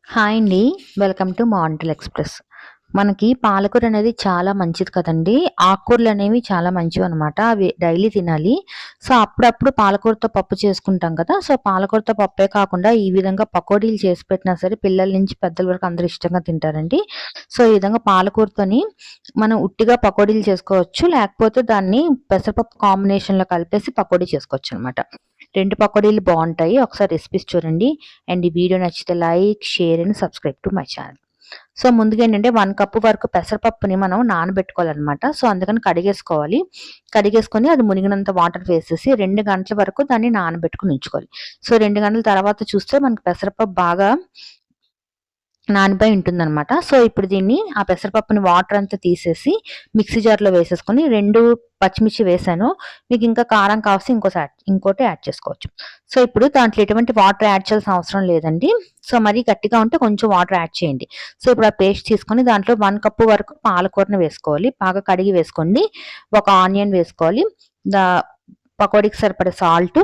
Hi అండి. Welcome to mantle express. మనకి పాలకూర అనేది చాలా మంచిది కదండీ! ఆకుకూరలనేవి చాలా మంచివన్నమాట. అవి డైలీ తినాలి. సో, అప్పుడప్పుడు పాలకూరతో పప్పు చేసుకుంటాం కదా! సో, పాలకూరతో పప్పే కాకుండా ఈ విధంగా పకోడీలు చేసి పెట్టినా సరే పిల్లల నుంచి పెద్దల వరకు అందరూ ఇష్టంగా తింటారండి. సో, ఈ విధంగా పాలకూరతోని మనం ఉట్టిగా పకోడీలు చేసుకోవచ్చు. లేకపోతే దాన్ని పెసరపప్పు కాంబినేషన్‌లో కలిపేసి పకోడీ చేసుకోవచ్చనమాట. 2 పకోడీలు బావుంటాయి. ఒకసారి రెసిపీస్ చూడండి. అండ్ ఈ వీడియో నచ్చితే like, share and subscribe to my channel. So, ముందుగా ఏంటంటే 1 కప్పు వరకు పెసరపప్పుని మనం నానబెట్టుకోవాలనమాట. సో, అందుకని కడిగేసుకోవాలి. కడిగేసుకొని అది మునిగినంత వాటర్ వేసేసి 2 గంటల వరకు దాన్ని నానబెట్టుకొని ఉంచుకోవాలి. సో, 2 గంటల తర్వాత చూస్తే మనకి పెసరపప్పు బాగా నానిపోయి ఉంటుందనమాట. సో, ఇప్పుడు దీన్ని ఆ పెసరపప్పుని వాటర్ అంతా తీసేసి మిక్సీ జార్‌లో వేసేసుకొని 2 పచ్చిమిర్చి వేసాను. మీకు ఇంకా కారం కావాల్సి ఇంకోటి యాడ్ చేసుకోవచ్చు. సో, ఇప్పుడు దాంట్లో ఎటువంటి వాటర్ యాడ్ చేయాల్సిన అవసరం లేదండి. సో, మరీ గట్టిగా ఉంటే కొంచెం వాటర్ యాడ్ చేయండి. సో, ఇప్పుడు ఆ పేస్ట్ తీసుకొని దాంట్లో 1 కప్పు వరకు పాలకూరని వేసుకోవాలి. బాగా కడిగి వేసుకోండి. ఒక ఆనియన్ వేసుకోవాలి. దా పకోడీకి సరిపడే సాల్టు,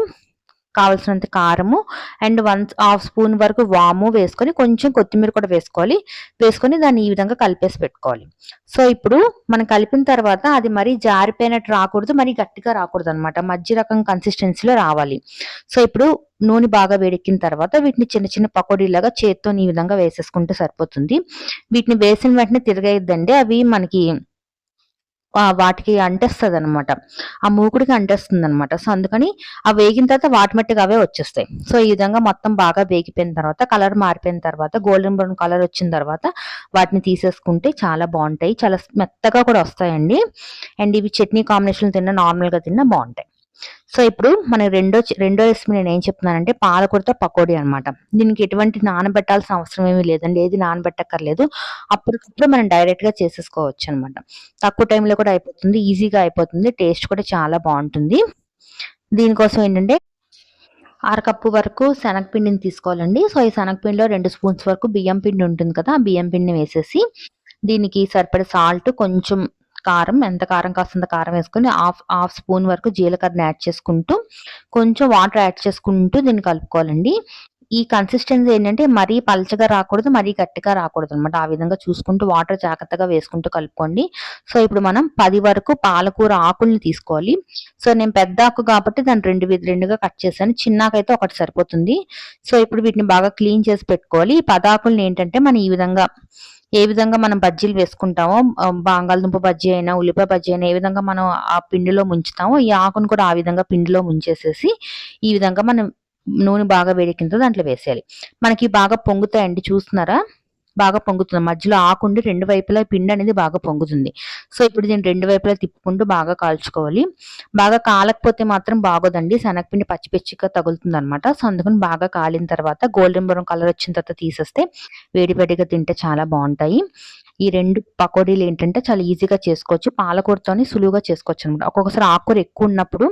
కావాల్సినంత కారము అండ్ హాఫ్ స్పూన్ వరకు వాము వేసుకొని కొంచెం కొత్తిమీర కూడా వేసుకోవాలి. వేసుకొని దాన్ని ఈ విధంగా కలిపేసి పెట్టుకోవాలి. సో, ఇప్పుడు మనం కలిపిన తర్వాత అది మరీ జారిపోయినట్టు రాకూడదు. మరీ గట్టిగా రాకూడదనమాట. మధ్య రకం కన్సిస్టెన్సీలో రావాలి. సో, ఇప్పుడు నూనె బాగా వేడెక్కిన తర్వాత వీటిని చిన్న చిన్న పకోడీలాగా చేత్తోని ఈ విధంగా వేసేసుకుంటే సరిపోతుంది. వీటిని వేసిన వెంటనే తిరగేయొద్దండి. అవి మనకి వాటికి అంటేస్తదనమాట. ఆ మూకుడికి అంటేస్తుందనమాట. సో, అందుకని అవి వేగిన తర్వాత ఆటోమేటిక్‌గా అవే వచ్చేస్తాయి. సో, ఈ విధంగా మొత్తం బాగా వేగిపోయిన తర్వాత కలర్ మారిపోయిన తర్వాత గోల్డెన్ బ్రౌన్ కలర్ వచ్చిన తర్వాత వాటిని తీసేసుకుంటే చాలా బావుంటాయి. చాలా మెత్తగా కూడా వస్తాయండి. అండ్ ఇవి చట్నీ కాంబినేషన్‌లో తిన్నా, నార్మల్‌గా తిన్నా బావుంటాయి. సో, ఇప్పుడు మన రెండో రెసిపీ నేనేం చెప్తున్నానంటే పాలకూరతో పకోడీ అనమాట. దీనికి ఎటువంటి నానబెట్టాల్సిన అవసరం ఏమీ లేదండి. ఏది నానబెట్టక్కర్లేదు. అప్పటికప్పుడు మనం డైరెక్ట్‌గా చేసేసుకోవచ్చనమాట. తక్కువ టైంలో కూడా అయిపోతుంది. ఈజీగా అయిపోతుంది. టేస్ట్ కూడా చాలా బావుంటుంది. దీనికోసం ఏంటంటే అరకప్పు వరకు శనగపిండిని తీసుకోవాలండి. సో, ఈ శనగపిండిలో 2 స్పూన్స్ వరకు బియ్యం పిండి ఉంటుంది కదా! ఆ బియ్యం పిండిని వేసేసి దీనికి సరిపడా సాల్ట్, కొంచెం కారం, ఎంత కారం కావాల్సినంత అంత కారం వేసుకొని హాఫ్ స్పూన్ వరకు జీలకర్రని యాడ్ చేసుకుంటూ, కొంచెం వాటర్ యాడ్ చేసుకుంటూ దీన్ని కలుపుకోవాలండి. ఈ కన్సిస్టెన్సీ ఏంటంటే మరీ పలచగా రాకూడదు, మరీ గట్టిగా రాకూడదనమాట. ఆ విధంగా చూసుకుంటూ వాటర్ జాగ్రత్తగా వేసుకుంటూ కలుపుకోండి. సో, ఇప్పుడు మనం 10 వరకు పాలకూర ఆకుల్ని తీసుకోవాలి. సో, నేను పెద్ద ఆకు కాబట్టి దాన్ని రెండుగా కట్ చేశాను. చిన్న ఆకైతే ఒకటి సరిపోతుంది. సో, ఇప్పుడు వీటిని బాగా క్లీన్ చేసి పెట్టుకోవాలి. ఈ 10 ఆకుల్ని ఏంటంటే మనం ఈ విధంగా ఏ విధంగా మనం బజ్జీలు వేసుకుంటామో బంగాళదుంప బజ్జీ అయినా, ఉల్లిపాయ బజ్జీ అయినా ఏ విధంగా మనం ఆ పిండిలో ముంచుతామో ఈ ఆకును కూడా ఆ విధంగా పిండిలో ముంచేసేసి ఈ విధంగా మనం నూనె బాగా వేడెక్కిన తర్వాత దాంట్లో వేసేయాలి. మనకి బాగా పొంగుతాయండి, చూస్తున్నారా? బాగా పొంగుతుంది. మధ్యలో ఆకుండి 2 వైపులా పిండి అనేది బాగా పొంగుతుంది. సో, ఇప్పుడు దీన్ని 2 వైపులా తిప్పుకుంటూ బాగా కాల్చుకోవాలి. బాగా కాలకపోతే మాత్రం బాగోదండి. శనగపిండి పచ్చి పచ్చిగా తగులుతుందనమాట. సో, అందుకని బాగా కాలిన తర్వాత గోల్డెన్ బ్రౌన్ కలర్ వచ్చిన తర్వాత తీసేస్తే వేడి వేడిగా తింటే చాలా బావుంటాయి. ఈ 2 పకోడీలు ఏంటంటే చాలా ఈజీగా చేసుకోవచ్చు. పాలకూరతోని సులువుగా చేసుకోవచ్చనమాట. ఒక్కొక్కసారి ఆకుకూర ఎక్కువున్నప్పుడు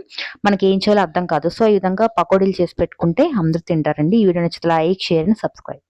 మనకేం చేయాలో అర్థం కాదు. సో, ఈ విధంగా పకోడీలు చేసి పెట్టుకుంటే అందరూ తింటారండి. ఈ వీడియో నచ్చితే లైక్, షేర్ అండ్ సబ్స్క్రైబ్.